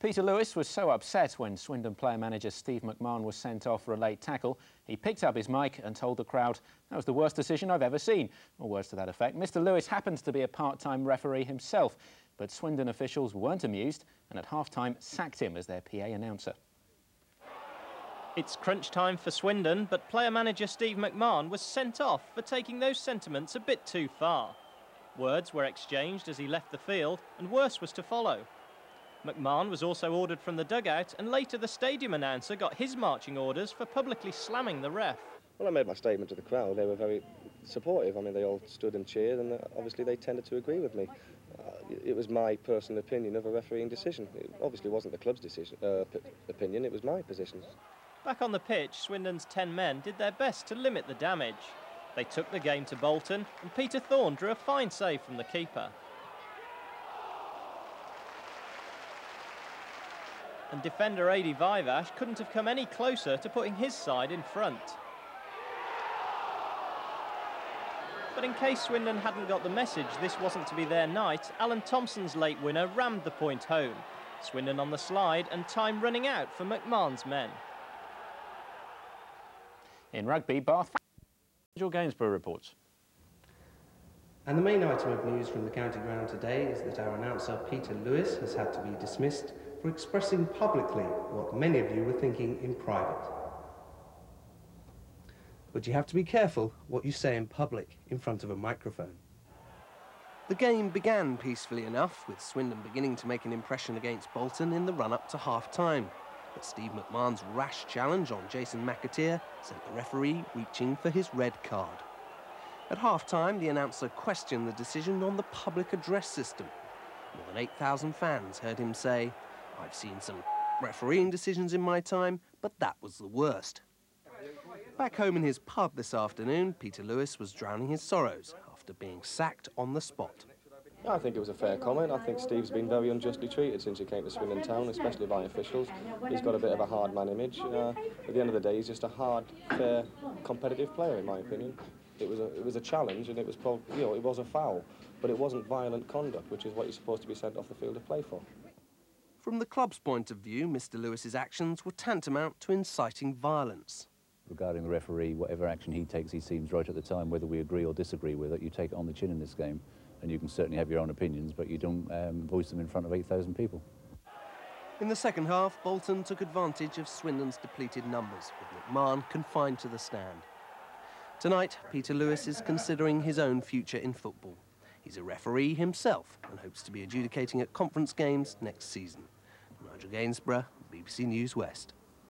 Peter Lewis was so upset when Swindon player-manager Steve McMahon was sent off for a late tackle. He picked up his mic and told the crowd, "That was the worst decision I've ever seen," or words to that effect. Mr Lewis happens to be a part-time referee himself, but Swindon officials weren't amused and at half-time sacked him as their PA announcer. It's crunch time for Swindon, but player-manager Steve McMahon was sent off for taking those sentiments a bit too far. Words were exchanged as he left the field, and worse was to follow. McMahon was also ordered from the dugout, and later the stadium announcer got his marching orders for publicly slamming the ref. Well, I made my statement to the crowd. They were very supportive. I mean, they all stood and cheered, and obviously they tended to agree with me. It was my personal opinion of a refereeing decision. It obviously wasn't the club's opinion, it was my position. Back on the pitch, Swindon's 10 men did their best to limit the damage. They took the game to Bolton, and Peter Thorne drew a fine save from the keeper. And defender Adi Vivash couldn't have come any closer to putting his side in front. But in case Swindon hadn't got the message this wasn't to be their night, Alan Thompson's late winner rammed the point home. Swindon on the slide and time running out for McMahon's men. In rugby, Bath, Joel Gainsborough reports. And the main item of news from the county ground today is that our announcer Peter Lewis has had to be dismissed for expressing publicly what many of you were thinking in private. But you have to be careful what you say in public in front of a microphone. The game began peacefully enough, with Swindon beginning to make an impression against Bolton in the run-up to half-time. But Steve McMahon's rash challenge on Jason McAteer sent the referee reaching for his red card. At half-time, the announcer questioned the decision on the public address system. More than 8,000 fans heard him say, "I've seen some refereeing decisions in my time, but that was the worst." Back home in his pub this afternoon, Peter Lewis was drowning his sorrows after being sacked on the spot. I think it was a fair comment. I think Steve's been very unjustly treated since he came to Swindon Town, especially by officials. He's got a bit of a hard man image. At the end of the day, he's just a hard, fair, competitive player, in my opinion. It was a challenge, and it was it was a foul, but it wasn't violent conduct, which is what you're supposed to be sent off the field to play for. From the club's point of view, Mr Lewis's actions were tantamount to inciting violence. Regarding the referee, whatever action he takes, he seems right at the time, whether we agree or disagree with it. You take it on the chin in this game, and you can certainly have your own opinions, but you don't voice them in front of 8,000 people. In the second half, Bolton took advantage of Swindon's depleted numbers, with McMahon confined to the stand. Tonight, Peter Lewis is considering his own future in football. He's a referee himself and hopes to be adjudicating at conference games next season. Nigel Gainsborough, BBC News West.